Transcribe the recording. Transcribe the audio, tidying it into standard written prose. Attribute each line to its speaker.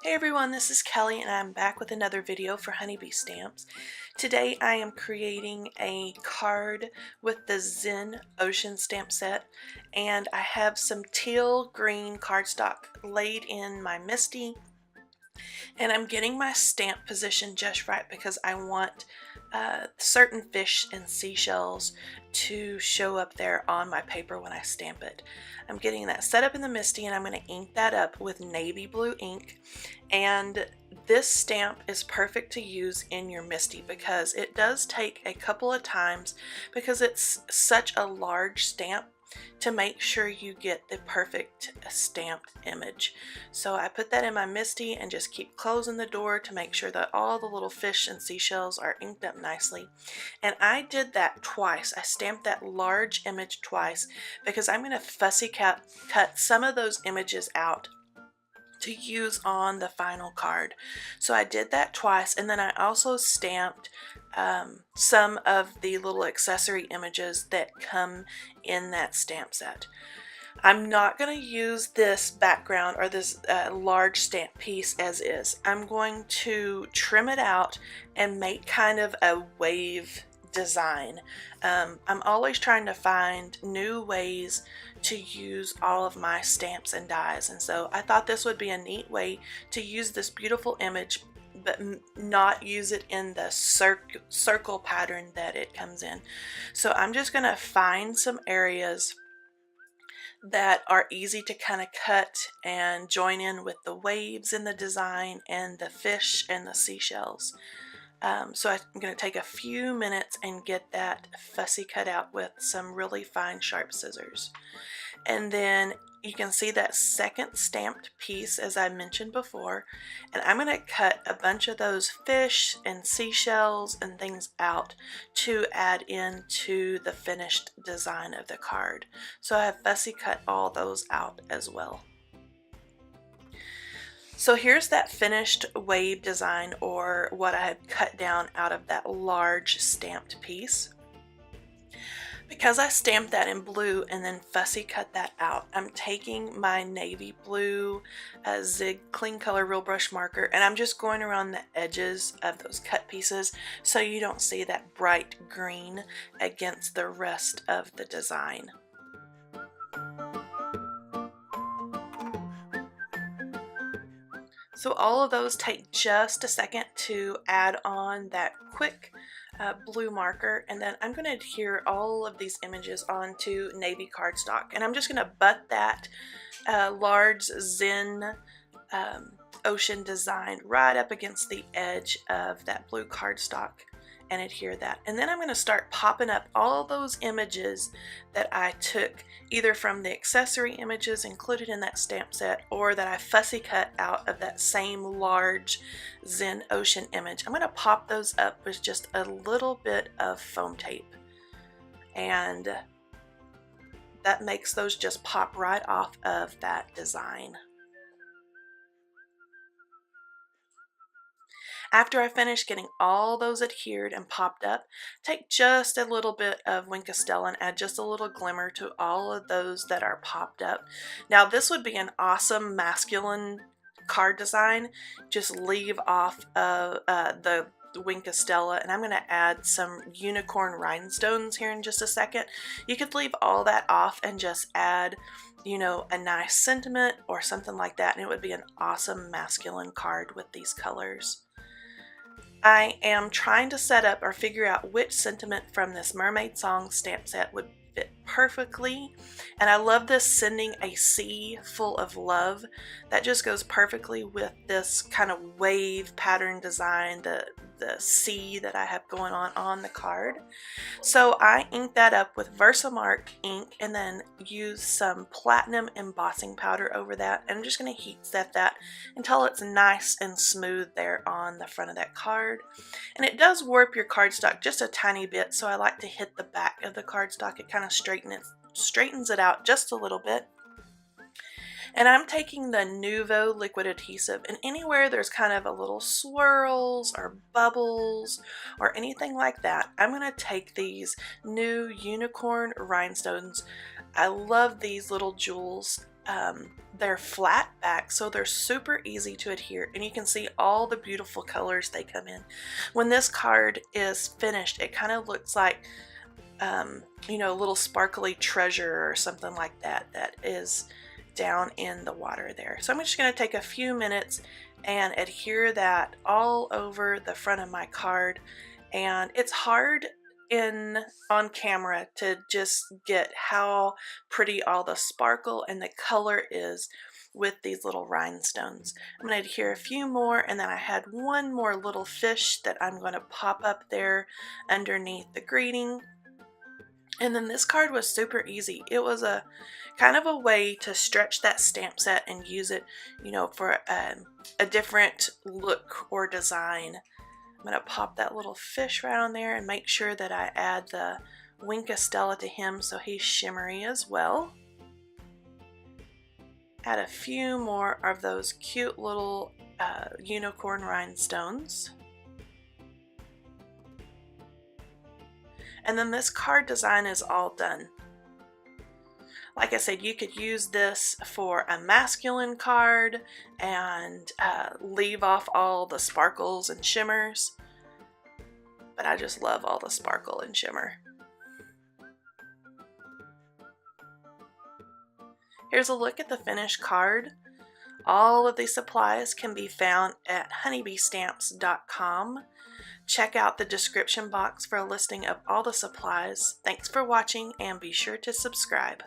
Speaker 1: Hey everyone, this is Kelly and I'm back with another video for Honeybee Stamps. Today I am creating a card with the Zen Ocean stamp set, and I have some teal green cardstock laid in my MISTI, and I'm getting my stamp position just right because I want certain fish and seashells to show up there on my paper when I stamp it. I'm getting that set up in the MISTI and I'm going to ink that up with navy blue ink. And this stamp is perfect to use in your MISTI because it does take a couple of times, because it's such a large stamp, to make sure you get the perfect stamped image. So I put that in my MISTI and just keep closing the door to make sure that all the little fish and seashells are inked up nicely. And I did that twice. I stamped that large image twice because I'm going to fussy cut some of those images out to use on the final card. So I did that twice, and then I also stamped some of the little accessory images that come in that stamp set. I'm not going to use this background or this large stamp piece as is. I'm going to trim it out and make kind of a wave design. I'm always trying to find new ways to use all of my stamps and dies, and so I thought this would be a neat way to use this beautiful image but not use it in the circle pattern that it comes in. So I'm just going to find some areas that are easy to kind of cut and join in with the waves in the design and the fish and the seashells. So I'm going to take a few minutes and get that fussy cut out with some really fine sharp scissors. And then you can see that second stamped piece, as I mentioned before, and I'm going to cut a bunch of those fish and seashells and things out to add into the finished design of the card. So I have fussy cut all those out as well. So here's that finished wave design, or what I had cut down out of that large stamped piece. Because I stamped that in blue and then fussy cut that out, I'm taking my navy blue Zig Clean Color Real Brush marker and I'm just going around the edges of those cut pieces so you don't see that bright green against the rest of the design. So all of those take just a second to add on that quick blue marker, and then I'm going to adhere all of these images onto navy cardstock, and I'm just going to butt that large Zen Ocean design right up against the edge of that blue cardstock and adhere that. And then I'm going to start popping up all those images that I took either from the accessory images included in that stamp set or that I fussy cut out of that same large Zen Ocean image. I'm going to pop those up with just a little bit of foam tape, and that makes those just pop right off of that design. After I finish getting all those adhered and popped up, take just a little bit of Winkostella and add just a little glimmer to all of those that are popped up. Now this would be an awesome masculine card design. Just leave off the Winkostella, and I'm going to add some unicorn rhinestones here in just a second. You could leave all that off and just add, you know, a nice sentiment or something like that, and it would be an awesome masculine card with these colors. I am trying to set up or figure out which sentiment from this Mermaid song stamp set would fit perfectly, and I love this Sending a Sea Full of Love. That just goes perfectly with this kind of wave pattern design, the sea that I have going on the card. So I inked that up with Versamark ink and then use some platinum embossing powder over that, and I'm just going to heat set that until it's nice and smooth there on the front of that card. And it does warp your cardstock just a tiny bit, so I like to hit the back of the cardstock. It kind of straightens it out just a little bit. And I'm taking the Nuvo liquid adhesive, and anywhere there's kind of a little swirls or bubbles or anything like that, I'm going to take these new unicorn rhinestones. I love these little jewels. They're flat back, so they're super easy to adhere, and you can see all the beautiful colors they come in. When this card is finished, it kind of looks like you know, a little sparkly treasure or something like that that is down in the water there. So I'm just going to take a few minutes and adhere that all over the front of my card. And it's hard on camera to just get how pretty all the sparkle and the color is with these little rhinestones. I'm going to adhere a few more, and then I had one more little fish that I'm going to pop up there underneath the greeting. And then this card was super easy. It was a kind of a way to stretch that stamp set and use it, you know, for a different look or design. I'm going to pop that little fish right on there and make sure that I add the Winka Stella to him so he's shimmery as well. Add a few more of those cute little unicorn rhinestones. And then this card design is all done. Like I said, you could use this for a masculine card and leave off all the sparkles and shimmers. But I just love all the sparkle and shimmer. Here's a look at the finished card. All of these supplies can be found at honeybeestamps.com. Check out the description box for a listing of all the supplies. Thanks for watching, and be sure to subscribe.